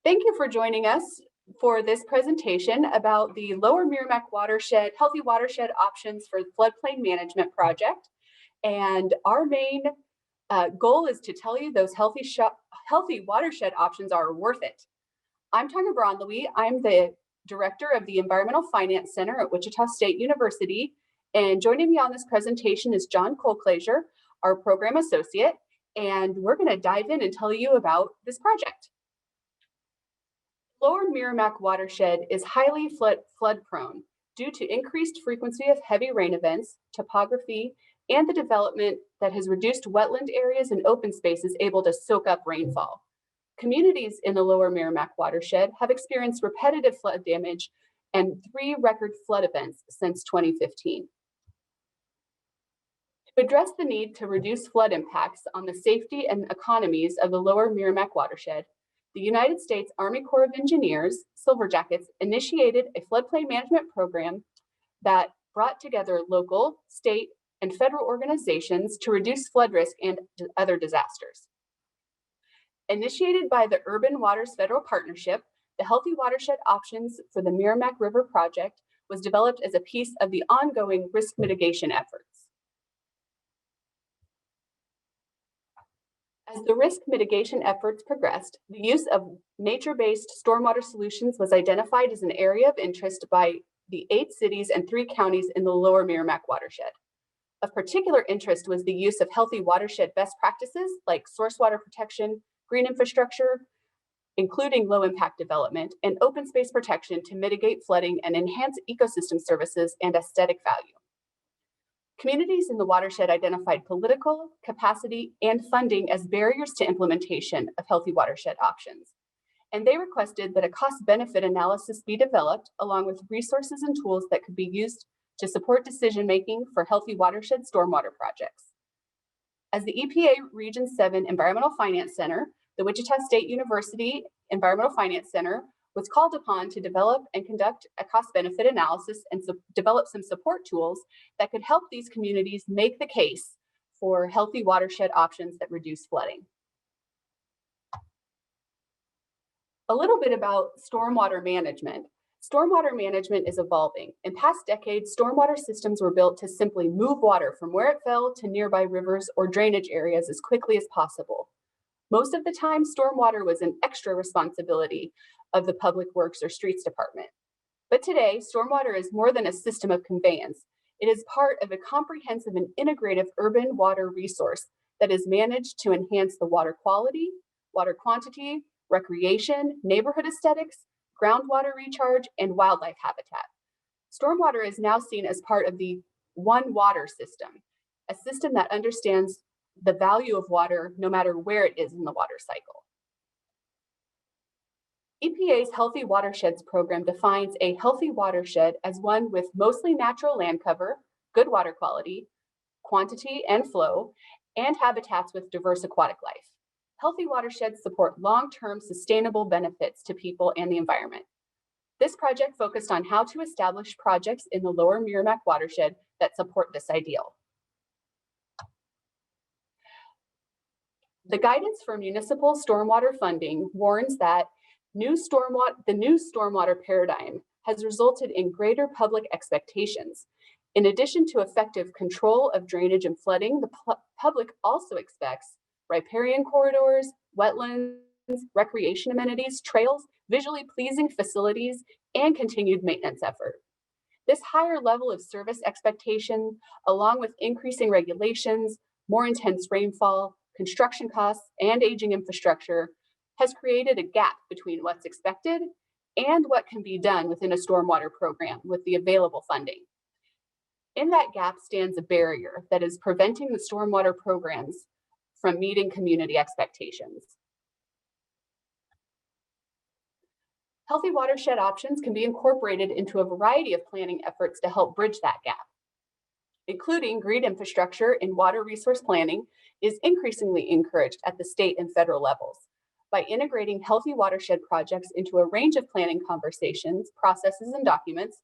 Thank you for joining us for this presentation about the Lower Meramec Watershed, Healthy Watershed Options for the Floodplain Management Project. And our main goal is to tell you those healthy watershed options are worth it. I'm Tanya Braunley. I'm the Director of the Environmental Finance Center at Wichita State University. And joining me on this presentation is John Colclaser, our Program Associate. And we're going to dive in and tell you about this project. Lower Meramec Watershed is highly flood prone due to increased frequency of heavy rain events, topography, and the development that has reduced wetland areas and open spaces able to soak up rainfall. Communities in the Lower Meramec Watershed have experienced repetitive flood damage and 3 record flood events since 2015. To address the need to reduce flood impacts on the safety and economies of the Lower Meramec Watershed, the United States Army Corps of Engineers, Silver Jackets, initiated a floodplain management program that brought together local, state, and federal organizations to reduce flood risk and other disasters. Initiated by the Urban Waters Federal Partnership, the Healthy Watershed Options for the Meramec River Project was developed as a piece of the ongoing risk mitigation efforts. As the risk mitigation efforts progressed, the use of nature-based stormwater solutions was identified as an area of interest by the 8 cities and 3 counties in the Lower Meramec Watershed. Of particular interest was the use of healthy watershed best practices like source water protection, green infrastructure, including low-impact development, and open space protection to mitigate flooding and enhance ecosystem services and aesthetic value. Communities in the watershed identified political, capacity, and funding as barriers to implementation of healthy watershed options. And they requested that a cost-benefit analysis be developed along with resources and tools that could be used to support decision-making for healthy watershed stormwater projects. As the EPA Region 7 Environmental Finance Center, the Wichita State University Environmental Finance Center was called upon to develop and conduct a cost-benefit analysis and develop some support tools that could help these communities make the case for healthy watershed options that reduce flooding. A little bit about stormwater management. Stormwater management is evolving. In past decades, stormwater systems were built to simply move water from where it fell to nearby rivers or drainage areas as quickly as possible. Most of the time, stormwater was an extra responsibility of the Public Works or Streets Department. But today, stormwater is more than a system of conveyance. It is part of a comprehensive and integrative urban water resource that is managed to enhance the water quality, water quantity, recreation, neighborhood aesthetics, groundwater recharge, and wildlife habitat. Stormwater is now seen as part of the One Water system, a system that understands the value of water no matter where it is in the water cycle. EPA's Healthy Watersheds program defines a healthy watershed as one with mostly natural land cover, good water quality, quantity and flow, and habitats with diverse aquatic life. Healthy watersheds support long-term sustainable benefits to people and the environment. This project focused on how to establish projects in the Lower Meramec watershed that support this ideal. The guidance for municipal stormwater funding warns that the new stormwater paradigm has resulted in greater public expectations. In addition to effective control of drainage and flooding, the public also expects riparian corridors, wetlands, recreation amenities, trails, visually pleasing facilities, and continued maintenance effort. This higher level of service expectation, along with increasing regulations, more intense rainfall, construction costs, and aging infrastructure, has created a gap between what's expected and what can be done within a stormwater program with the available funding. In that gap stands a barrier that is preventing the stormwater programs from meeting community expectations. Healthy watershed options can be incorporated into a variety of planning efforts to help bridge that gap. Including green infrastructure in water resource planning is increasingly encouraged at the state and federal levels. By integrating healthy watershed projects into a range of planning conversations, processes, and documents,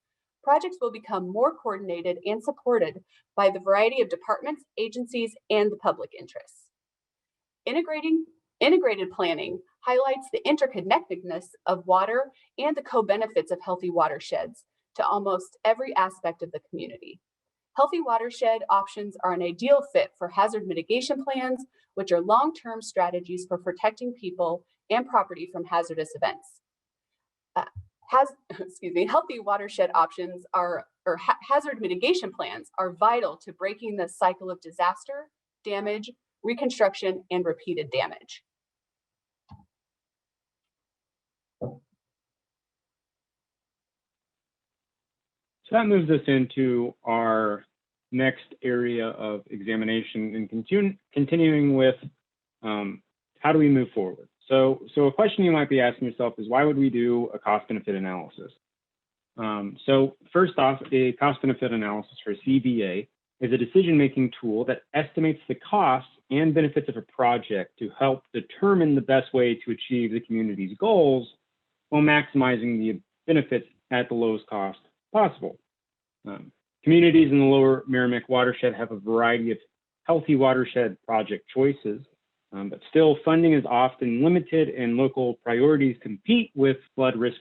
projects will become more coordinated and supported by the variety of departments, agencies, and the public interests. Integrating Integrated planning highlights the interconnectedness of water and the co-benefits of healthy watersheds to almost every aspect of the community. Healthy watershed options are an ideal fit for hazard mitigation plans, which are long-term strategies for protecting people and property from hazardous events. Healthy watershed options hazard mitigation plans are vital to breaking the cycle of disaster, damage, reconstruction, and repeated damage. So that moves us into our next area of examination and continuing with how do we move forward? So a question you might be asking yourself is, why would we do a cost-benefit analysis? So first off, a cost-benefit analysis, for CBA, is a decision-making tool that estimates the costs and benefits of a project to help determine the best way to achieve the community's goals while maximizing the benefits at the lowest cost possible. Communities in the Lower Meramec Watershed have a variety of healthy watershed project choices, but still funding is often limited and local priorities compete with flood risk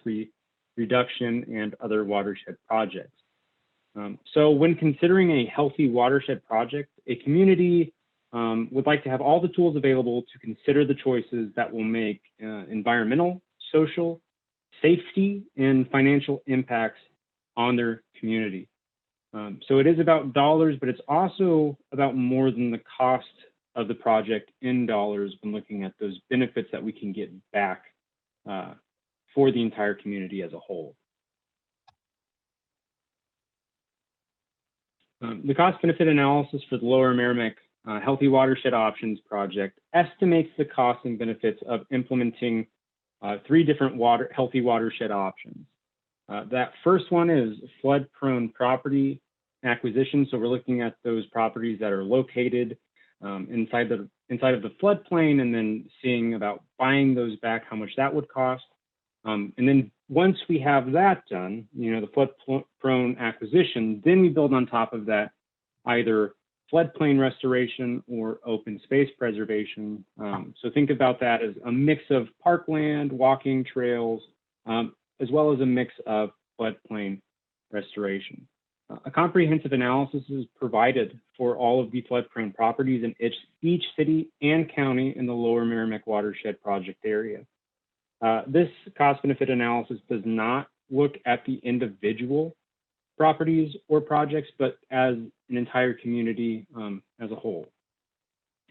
reduction and other watershed projects. So when considering a healthy watershed project, a community would like to have all the tools available to consider the choices that will make environmental, social, safety, and financial impacts on their community. So it is about dollars, but it's also about more than the cost of the project in dollars when looking at those benefits that we can get back for the entire community as a whole. The cost-benefit analysis for the Lower Meramec Healthy Watershed Options project estimates the costs and benefits of implementing 3 different healthy watershed options. That first one is flood-prone property acquisition. So we're looking at those properties that are located inside of the floodplain, and then seeing about buying those back, how much that would cost. And then once we have that done, the flood-prone acquisition, then we build on top of that either floodplain restoration or open space preservation. So think about that as a mix of parkland, walking trails, as well as a mix of floodplain restoration. A comprehensive analysis is provided for all of the flood-prone properties in each city and county in the Lower Meramec Watershed project area. This cost-benefit analysis does not look at the individual properties or projects, but as an entire community as a whole.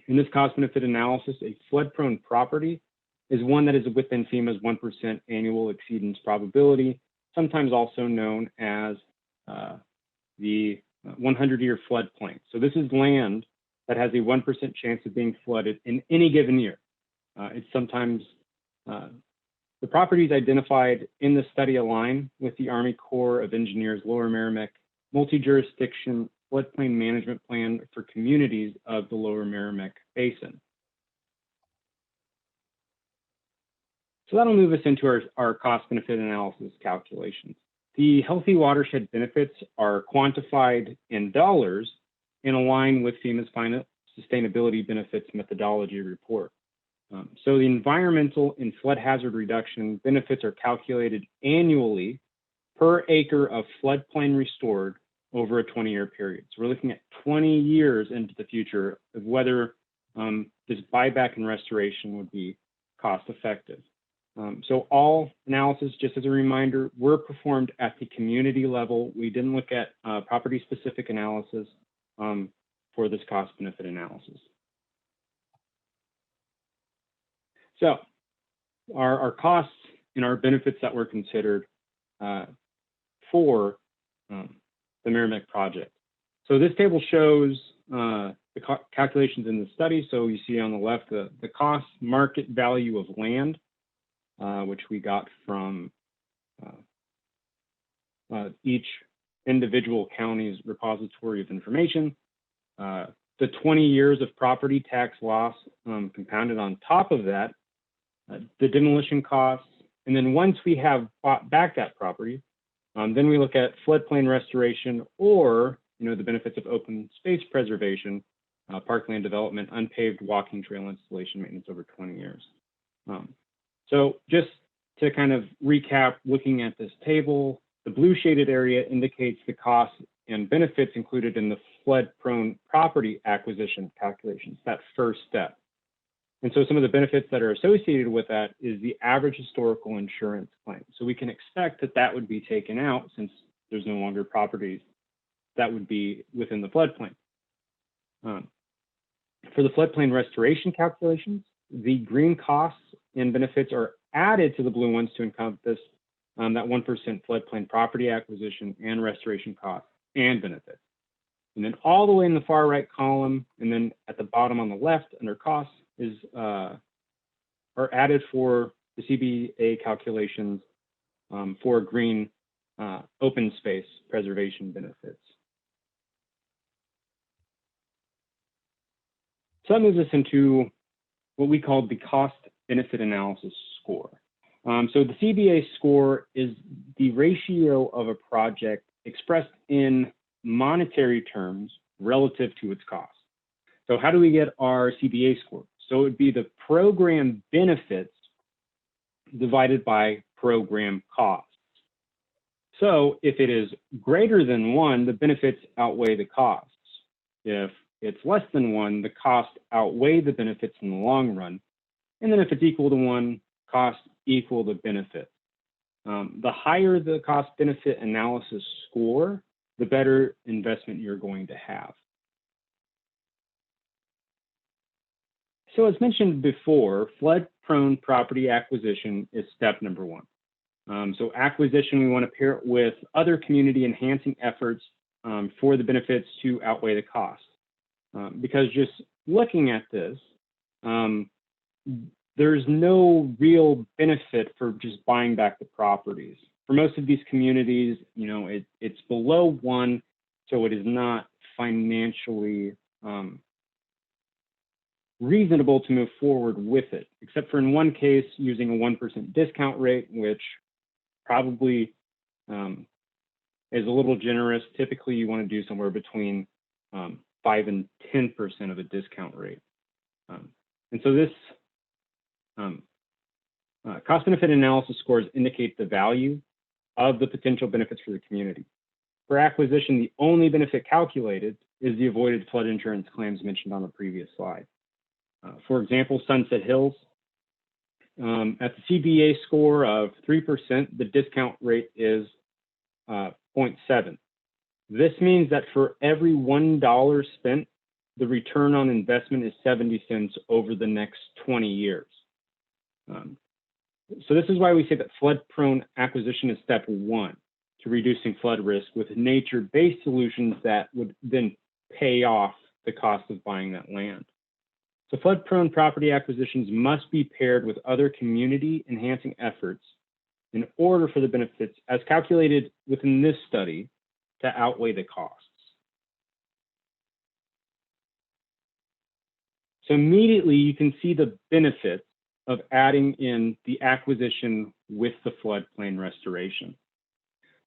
In this cost-benefit analysis, a flood-prone property is one that is within FEMA's 1% annual exceedance probability, sometimes also known as the 100-year floodplain. So this is land that has a 1% chance of being flooded in any given year. It's sometimes, the properties identified in the study align with the Army Corps of Engineers Lower Meramec multi-jurisdiction floodplain management plan for communities of the Lower Meramec Basin. So that'll move us into our cost-benefit analysis calculations. The healthy watershed benefits are quantified in dollars and align with FEMA's final sustainability benefits methodology report. So the environmental and flood hazard reduction benefits are calculated annually per acre of floodplain restored over a 20-year period. So we're looking at 20 years into the future of whether this buyback and restoration would be cost effective. So all analysis, just as a reminder, were performed at the community level. We didn't look at property-specific analysis for this cost-benefit analysis. So our costs and our benefits that were considered for the Meramec project. So this table shows the calculations in the study. So you see on the left the cost market value of land, which we got from each individual county's repository of information. The 20 years of property tax loss compounded on top of that, the demolition costs, and then once we have bought back that property, then we look at floodplain restoration or the benefits of open space preservation parkland development, unpaved walking trail installation maintenance over 20 years. So just to kind of recap, looking at this table, the blue shaded area indicates the costs and benefits included in the flood-prone property acquisition calculations, that first step. And so some of the benefits that are associated with that is the average historical insurance claim. So we can expect that that would be taken out since there's no longer properties that would be within the floodplain. For the floodplain restoration calculations, the green costs and benefits are added to the blue ones to encompass that 1% floodplain property acquisition and restoration costs and benefits. And then all the way in the far right column, and then at the bottom on the left under costs is are added for the CBA calculations for green open space preservation benefits. So that moves us into what we call the cost benefit analysis score. So the CBA score is the ratio of a project expressed in monetary terms relative to its cost. So how do we get our CBA score? So it would be the program benefits divided by program costs. So if it is greater than 1, the benefits outweigh the costs. If it's less than 1, the costs outweigh the benefits in the long run. And then if it's equal to 1, costs equal the benefit. The higher the cost benefit analysis score, the better investment you're going to have. So as mentioned before, flood-prone property acquisition is step number 1. So acquisition, we want to pair it with other community enhancing efforts for the benefits to outweigh the cost. Because just looking at this, there's no real benefit for just buying back the properties. For most of these communities, you know, it's below 1, so it is not financially reasonable to move forward with it, except for in one case using a 1% discount rate, which probably is a little generous. Typically, you want to do somewhere between 5 and 10% of a discount rate. And so this cost benefit analysis scores indicate the value of the potential benefits for the community. For acquisition, the only benefit calculated is the avoided flood insurance claims mentioned on the previous slide. For example, Sunset Hills, at the CBA score of 3%, the discount rate is 0.7. This means that for every $1 spent, the return on investment is 70 cents over the next 20 years. So this is why we say that flood-prone acquisition is step 1 to reducing flood risk with nature-based solutions that would then pay off the cost of buying that land. So flood-prone property acquisitions must be paired with other community-enhancing efforts in order for the benefits, as calculated within this study, to outweigh the costs. So immediately you can see the benefits of adding in the acquisition with the floodplain restoration.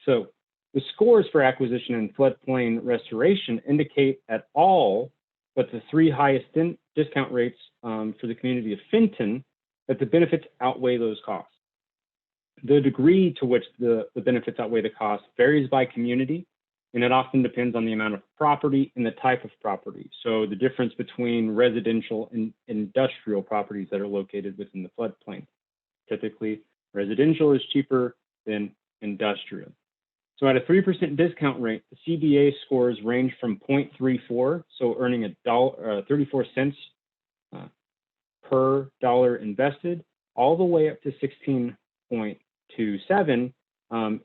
So the scores for acquisition and floodplain restoration indicate at all but the 3 highest discount rates for the community of Fenton that the benefits outweigh those costs. The degree to which the benefits outweigh the costs varies by community, and it often depends on the amount of property and the type of property. So the difference between residential and industrial properties that are located within the floodplain. Typically, residential is cheaper than industrial. So at a 3% discount rate, the CBA scores range from 0.34, so earning 34 cents per dollar invested, all the way up to 16.27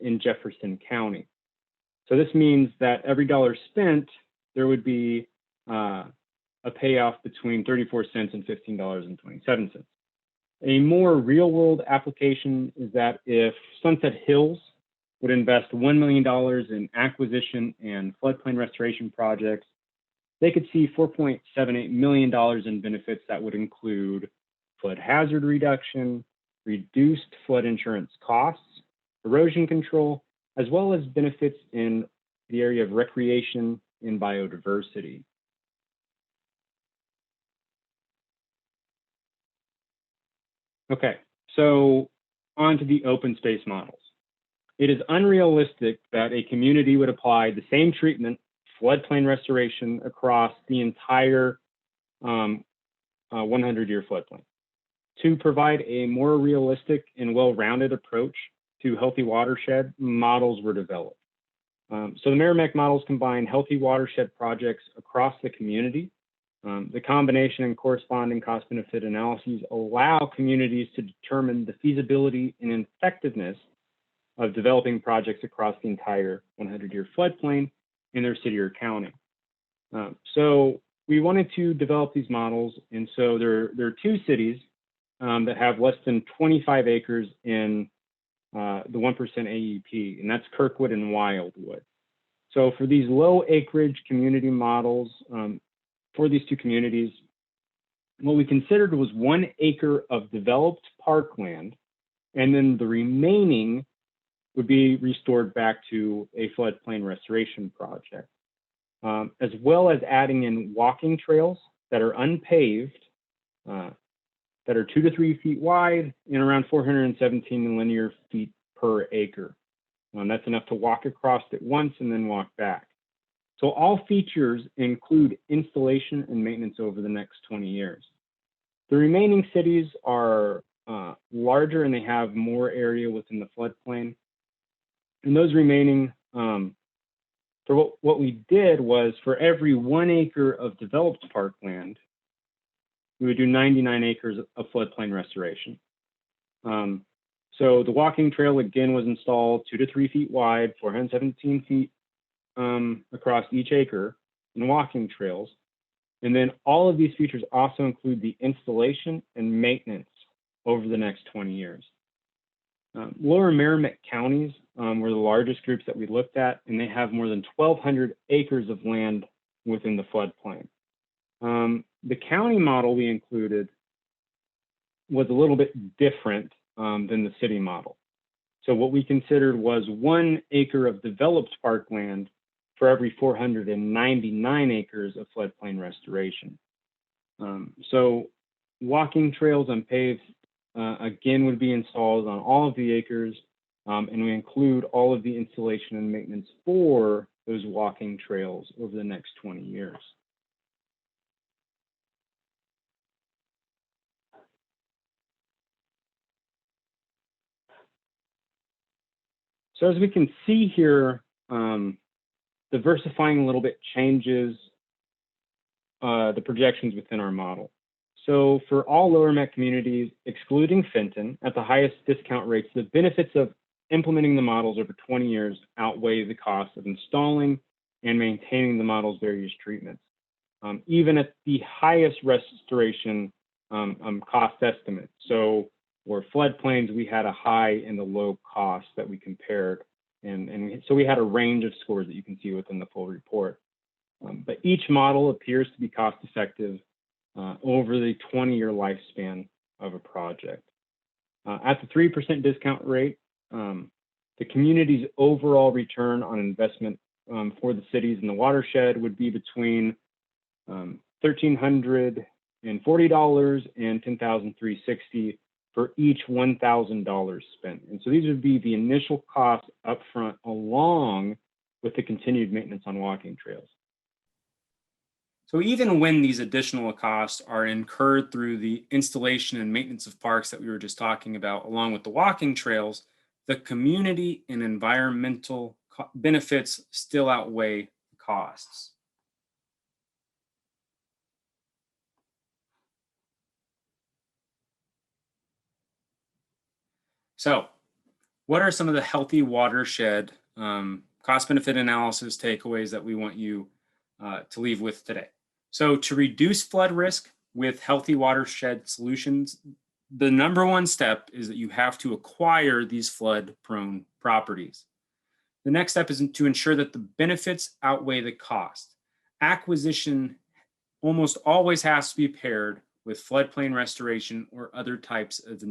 in Jefferson County. So this means that every dollar spent, there would be a payoff between 34 cents and $15.27. A more real-world application is that if Sunset Hills would invest $1 million in acquisition and floodplain restoration projects, they could see $4.78 million in benefits that would include flood hazard reduction, reduced flood insurance costs, erosion control, as well as benefits in the area of recreation and biodiversity. Okay, so on to the open space models. It is unrealistic that a community would apply the same treatment, floodplain restoration, across the entire 100-year floodplain. To provide a more realistic and well-rounded approach to healthy watershed, models were developed. So the Meramec models combine healthy watershed projects across the community. The combination and corresponding cost-benefit analyses allow communities to determine the feasibility and effectiveness of developing projects across the entire 100-year floodplain in their city or county. So we wanted to develop these models, and so there are two cities that have less than 25 acres in the 1% AEP, and that's Kirkwood and Wildwood. So for these low acreage community models, for these two communities, what we considered was 1 acre of developed parkland, and then the remaining would be restored back to a floodplain restoration project, as well as adding in walking trails that are unpaved, that are 2 to 3 feet wide and around 417 linear feet per acre. That's enough to walk across it once and then walk back. So all features include installation and maintenance over the next 20 years. The remaining cities are larger and they have more area within the floodplain. And those remaining, so what we did was for every 1 acre of developed parkland, we would do 99 acres of floodplain restoration. So the walking trail again was installed 2 to 3 feet wide, 417 feet across each acre in walking trails. And then all of these features also include the installation and maintenance over the next 20 years. Lower Meramec counties were the largest groups that we looked at, and they have more than 1,200 acres of land within the floodplain. The county model we included was a little bit different than the city model. So what we considered was 1 acre of developed parkland for every 499 acres of floodplain restoration. So walking trails on paved again would be installed on all of the acres, and we include all of the installation and maintenance for those walking trails over the next 20 years. So as we can see here, diversifying a little bit changes the projections within our model. So for all Lower Meramec communities, excluding Fenton, at the highest discount rates, the benefits of implementing the models over 20 years outweigh the cost of installing and maintaining the model's various treatments. Even at the highest restoration cost estimate. So for floodplains, we had a high and a low cost that we compared. And so we had a range of scores that you can see within the full report. But each model appears to be cost effective over the 20-year lifespan of a project. At the 3% discount rate, the community's overall return on investment for the cities in the watershed would be between $1,340 and $10,360 for each $1,000 spent. And so these would be the initial costs upfront along with the continued maintenance on walking trails. So even when these additional costs are incurred through the installation and maintenance of parks that we were just talking about, along with the walking trails, the community and environmental benefits still outweigh the costs. So what are some of the healthy watershed cost-benefit analysis takeaways that we want you to leave with today? So to reduce flood risk with healthy watershed solutions, the #1 step is that you have to acquire these flood-prone properties. The next step is to ensure that the benefits outweigh the cost. Acquisition almost always has to be paired with floodplain restoration or other types of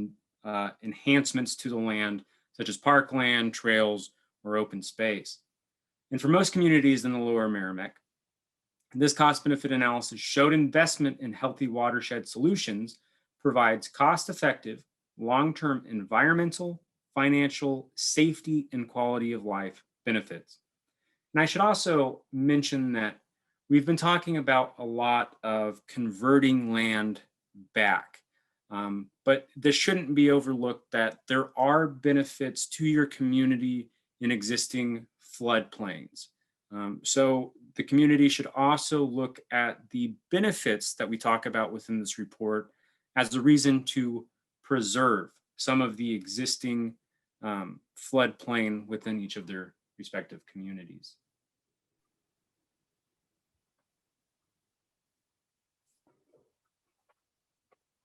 enhancements to the land, such as parkland, trails, or open space. And for most communities in the Lower Meramec, this cost-benefit analysis showed investment in healthy watershed solutions provides cost-effective, long-term environmental, financial, safety, and quality of life benefits. And I should also mention that we've been talking about a lot of converting land back, but this shouldn't be overlooked that there are benefits to your community in existing floodplains. So the community should also look at the benefits that we talk about within this report as a reason to preserve some of the existing floodplain within each of their respective communities.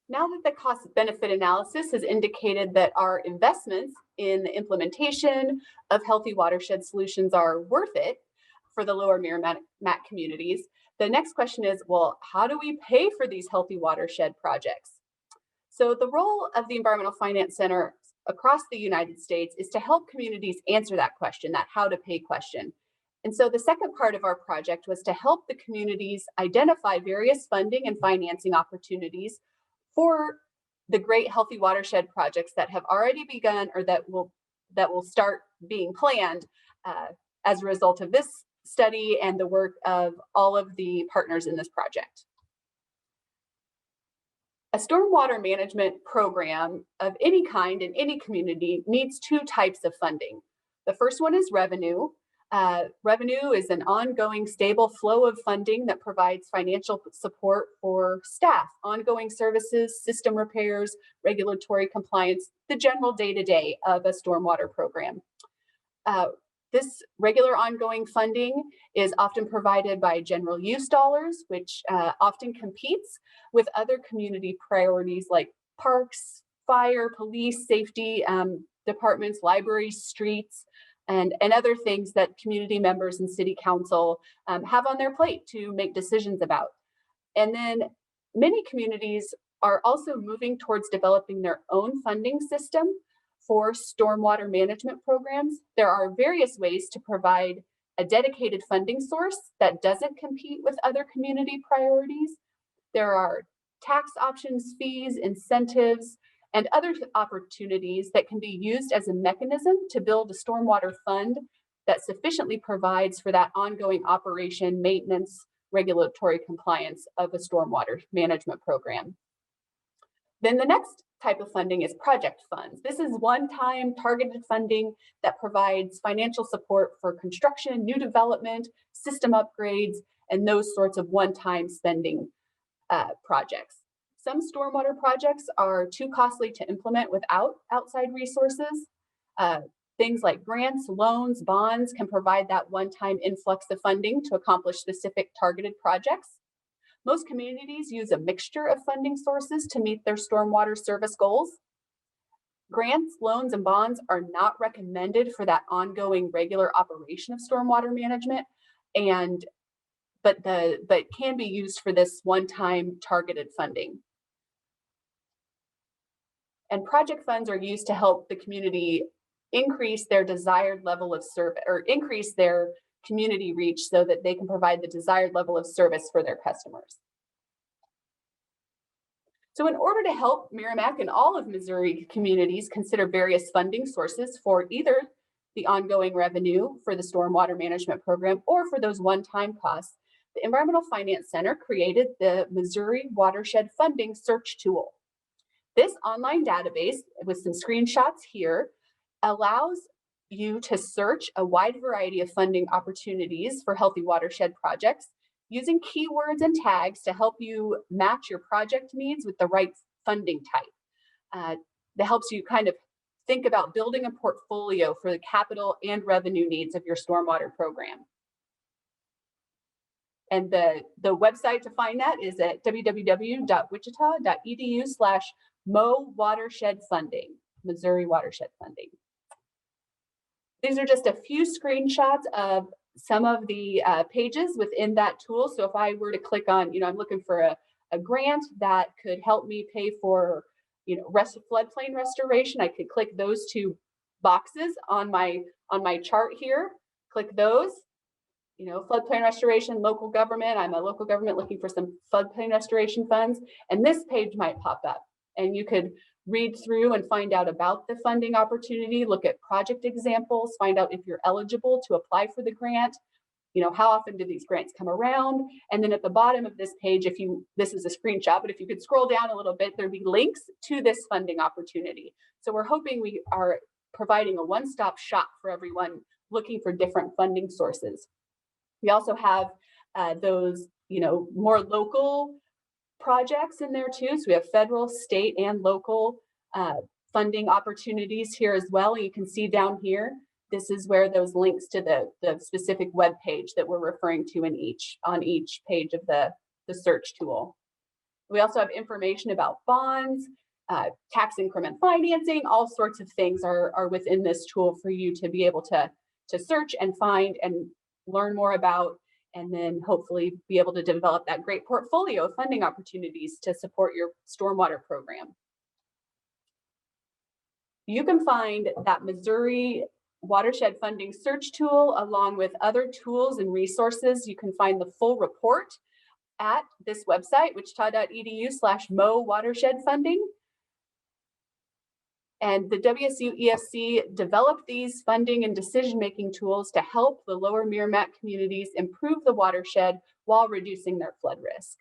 Now that the cost benefit analysis has indicated that our investments in the implementation of healthy watershed solutions are worth it for the Lower Meramec communities, the next question is, well, how do we pay for these healthy watershed projects? So the role of the Environmental Finance Center across the United States is to help communities answer that question, that how to pay question. And so the second part of our project was to help the communities identify various funding and financing opportunities for the great healthy watershed projects that have already begun or that will start being planned as a result of this study and the work of all of the partners in this project. A stormwater management program of any kind in any community needs two types of funding. The first one is revenue. Revenue is an ongoing stable flow of funding that provides financial support for staff, ongoing services, system repairs, regulatory compliance, the general day-to-day of a stormwater program. This regular ongoing funding is often provided by general use dollars, which often competes with other community priorities like parks, fire, police, safety departments, libraries, streets, and other things that community members and city council have on their plate to make decisions about. And then many communities are also moving towards developing their own funding system for stormwater management programs. There are various ways to provide a dedicated funding source that doesn't compete with other community priorities. There are tax options, fees, incentives, and other opportunities that can be used as a mechanism to build a stormwater fund that sufficiently provides for that ongoing operation, maintenance, regulatory compliance of a stormwater management program. Then the next type of funding is project funds. This is one-time targeted funding that provides financial support for construction, new development, system upgrades, and those sorts of one-time spending projects. Some stormwater projects are too costly to implement without outside resources. Things like grants, loans, bonds can provide that one-time influx of funding to accomplish specific targeted projects. Most communities use a mixture of funding sources to meet their stormwater service goals. Grants, loans, and bonds are not recommended for that ongoing regular operation of stormwater management, but can be used for this one-time targeted funding. And project funds are used to help the community increase their desired level of service or increase their community reach so that they can provide the desired level of service for their customers. So in order to help Meramec and all of Missouri communities consider various funding sources for either the ongoing revenue for the stormwater management program or for those one-time costs, the Environmental Finance Center created the Missouri Watershed Funding Search Tool. This online database with some screenshots here allows you to search a wide variety of funding opportunities for healthy watershed projects using keywords and tags to help you match your project needs with the right funding type. That helps you kind of think about building a portfolio for the capital and revenue needs of your stormwater program. And the website to find that is at www.wichita.edu/Mo Watershed Funding, Missouri Watershed Funding. These are just a few screenshots of some of the pages within that tool. So if I were to click on, I'm looking for a grant that could help me pay for, floodplain restoration, I could click those two boxes on my chart here, click those. Floodplain restoration, local government. I'm a local government looking for some floodplain restoration funds. And this page might pop up and you could read through and find out about the funding opportunity, look at project examples, find out if you're eligible to apply for the grant. You know, how often do these grants come around? And then at the bottom of this page, this is a screenshot, but if you could scroll down a little bit, there'd be links to this funding opportunity. So we're hoping we are providing a one-stop shop for everyone looking for different funding sources. We also have those, you know, more local projects in there too. So we have federal, state, and local funding opportunities here as well. You can see down here, this is where those links to the specific web page that we're referring to on each page of the search tool. We also have information about bonds, tax increment financing, all sorts of things are within this tool for you to be able to search and find and learn more about, and then hopefully be able to develop that great portfolio of funding opportunities to support your stormwater program. You can find that Missouri Watershed Funding Search Tool along with other tools and resources. You can find the full report at this website, wichita.edu/Mo Watershed Funding. And the WSU EFC developed these funding and decision-making tools to help the Lower Meramec communities improve the watershed while reducing their flood risk.